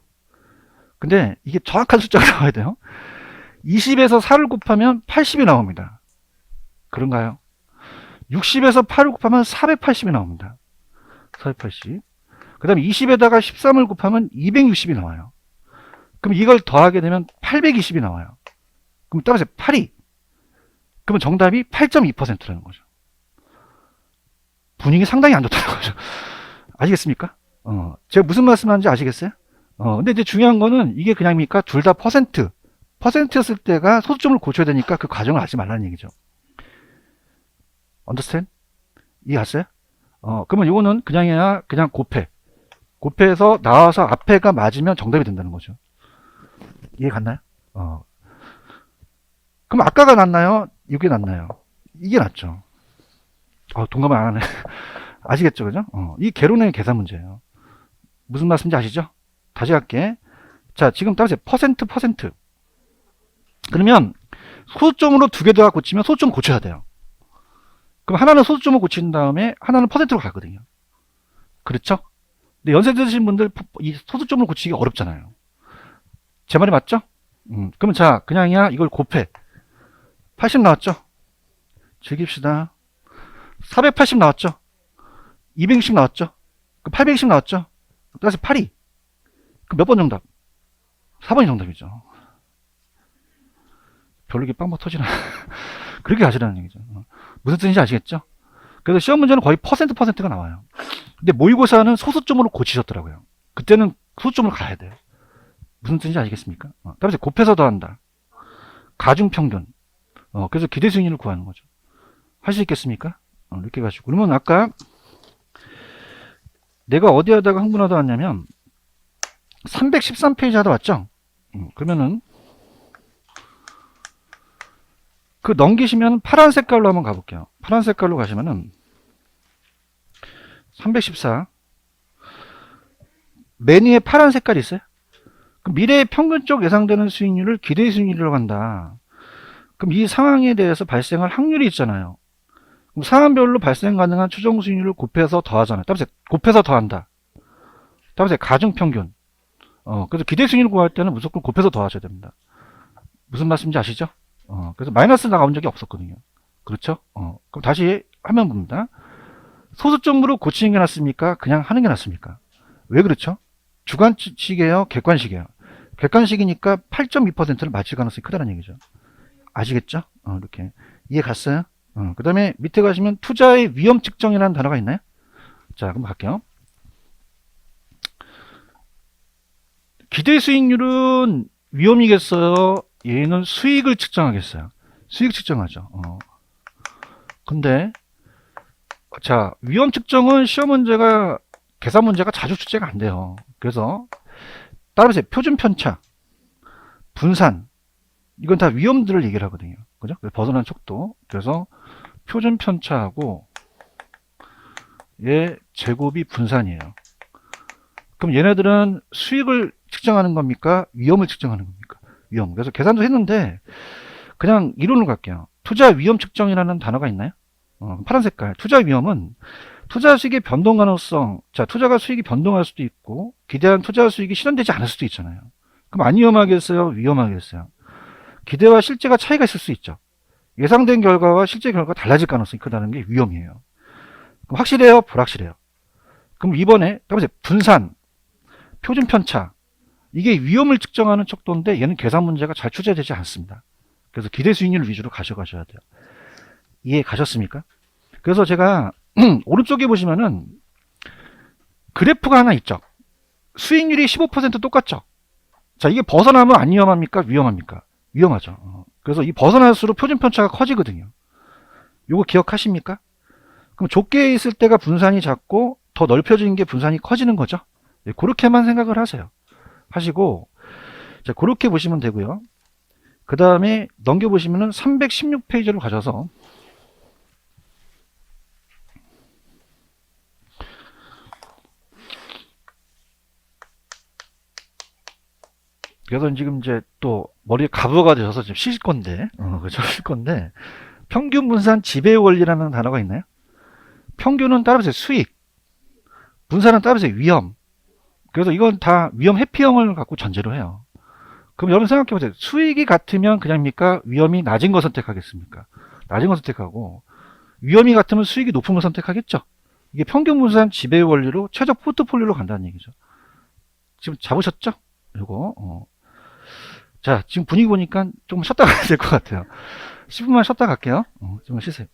[SPEAKER 1] 근데 이게 정확한 숫자가 나와야 돼요. 20에서 4를 곱하면 80이 나옵니다. 그런가요? 60에서 8을 곱하면 480이 나옵니다. 480. 그 다음에 20에다가 13을 곱하면 260이 나와요. 그럼 이걸 더하게 되면 820이 나와요. 그럼 따라서 8이. 그러면 정답이 8.2%라는 거죠. 분위기 상당히 안 좋다는 거죠. 아시겠습니까? 제가 무슨 말씀하는지 아시겠어요? 근데 이제 중요한 거는 이게 그냥입니까? 둘 다 퍼센트였을 때가 소수점을 고쳐야 되니까 그 과정을 하지 말라는 얘기죠. understand? 이해갔어요? 그러면 이거는 그냥 곱해서 나와서 앞에가 맞으면 정답이 된다는 거죠. 이해 갔나요? 그럼 아까가 낫나요? 이게 낫나요? 이게 낫죠. 동감을 안 하네. 아시겠죠? 그죠? 이 개론의 계산 문제예요. 무슨 말씀인지 아시죠? 다시 할게. 자, 지금 따보세요. 퍼센트. 그러면 소수점으로 두 개 다 고치면 소수점 고쳐야 돼요. 그럼 하나는 소수점을 고친 다음에 하나는 퍼센트로 가거든요. 그렇죠? 근데 연세 드신 분들 이 소수점을 고치기 어렵잖아요. 제 말이 맞죠? 그러면 자, 그냥이야 이걸 곱해. 80 나왔죠? 즐깁시다. 480 나왔죠? 260 나왔죠? 820 나왔죠? 따라서 8이. 그럼 몇 번 정답? 4번이 정답이죠. 별로 이게 빵빵 터지나. 그렇게 하시라는 얘기죠. 무슨 뜻인지 아시겠죠? 그래서 시험 문제는 거의 퍼센트가 나와요. 근데 모의고사는 소수점으로 고치셨더라고요. 그때는 소수점으로 가야 돼요. 무슨 뜻인지 아시겠습니까? 따라서 곱해서 더한다. 가중평균. 그래서 기대 수익률을 구하는 거죠. 할 수 있겠습니까? 이렇게 가지고. 그러면 아까 내가 어디 하다가 흥분하다 왔냐면 313페이지 하다 왔죠? 그러면은 그 넘기시면 파란 색깔로 한번 가볼게요. 파란 색깔로 가시면은 314 맨 위에 파란 색깔이 있어요. 그럼 미래의 평균적 예상되는 수익률을 기대 수익률이라고 한다. 그럼 이 상황에 대해서 발생할 확률이 있잖아요. 그럼 상황별로 발생 가능한 추정 수익률을 곱해서 더하잖아요. 따라서 곱해서 더한다. 따라서 가중평균. 그래서 기대 수익률 구할 때는 무조건 곱해서 더하셔야 됩니다. 무슨 말씀인지 아시죠? 그래서 마이너스 나가본 적이 없었거든요. 그렇죠? 그럼 다시 화면 봅니다. 소수점으로 고치는 게 낫습니까? 그냥 하는 게 낫습니까? 왜 그렇죠? 주관식이에요? 객관식이에요? 객관식이니까 8.2%를 맞힐 가능성이 크다는 얘기죠. 아시겠죠? 이렇게. 이해 갔어요? 그 다음에 밑에 가시면 투자의 위험 측정이라는 단어가 있나요? 자, 그럼 갈게요. 기대 수익률은 위험이겠어요? 얘는 수익을 측정하겠어요. 수익 측정하죠. 근데 자, 위험 측정은 시험 문제가 계산 문제가 자주 출제가 안 돼요. 그래서 따라서 표준 편차, 분산 이건 다 위험들을 얘기를 하거든요. 그죠? 벗어난 척도. 그래서 표준 편차하고 얘 제곱이 분산이에요. 그럼 얘네들은 수익을 측정하는 겁니까? 위험을 측정하는 겁니까? 위험. 그래서 계산도 했는데 그냥 이론으로 갈게요. 투자 위험 측정이라는 단어가 있나요? 파란 색깔. 투자 위험은 투자 수익의 변동 가능성. 자, 투자가 수익이 변동할 수도 있고 기대한 투자 수익이 실현되지 않을 수도 있잖아요. 그럼 안 위험하겠어요? 위험하겠어요? 기대와 실제가 차이가 있을 수 있죠. 예상된 결과와 실제 결과가 달라질 가능성이 크다는 게 위험이에요. 그럼 확실해요? 불확실해요? 그럼 이번에 분산, 표준 편차 이게 위험을 측정하는 척도인데 얘는 계산 문제가 잘 출제되지 않습니다. 그래서 기대 수익률 위주로 가져가셔야 돼요. 이해 가셨습니까? 그래서 제가 오른쪽에 보시면은 그래프가 하나 있죠. 수익률이 15% 똑같죠. 자, 이게 벗어나면 안 위험합니까? 위험합니까? 위험하죠. 그래서 이 벗어날수록 표준 편차가 커지거든요. 요거 기억하십니까? 그럼 좁게 있을 때가 분산이 작고 더 넓혀진 게 분산이 커지는 거죠. 네, 그렇게만 생각을 하세요. 하시고 자, 그렇게 보시면 되고요. 그 다음에 넘겨보시면은 316페이지로 가셔서 그래서 지금 이제 또 머리에 가부가 되셔서 지금 쉬실 건데, 그죠? 쉬실 건데, 평균 분산 지배 원리라는 단어가 있나요? 평균은 따라서 수익, 분산은 따라서 위험. 그래서 이건 다 위험 회피형을 갖고 전제로 해요. 그럼 여러분 생각해 보세요. 수익이 같으면 그냥입니까? 위험이 낮은 거 선택하겠습니까? 낮은 거 선택하고, 위험이 같으면 수익이 높은 거 선택하겠죠? 이게 평균 분산 지배 원리로 최저 포트폴리오로 간다는 얘기죠. 지금 잡으셨죠? 이거. 자, 지금 분위기 보니까 좀 쉬었다 가야 될 것 같아요. 10분만 쉬었다 갈게요. 좀 쉬세요.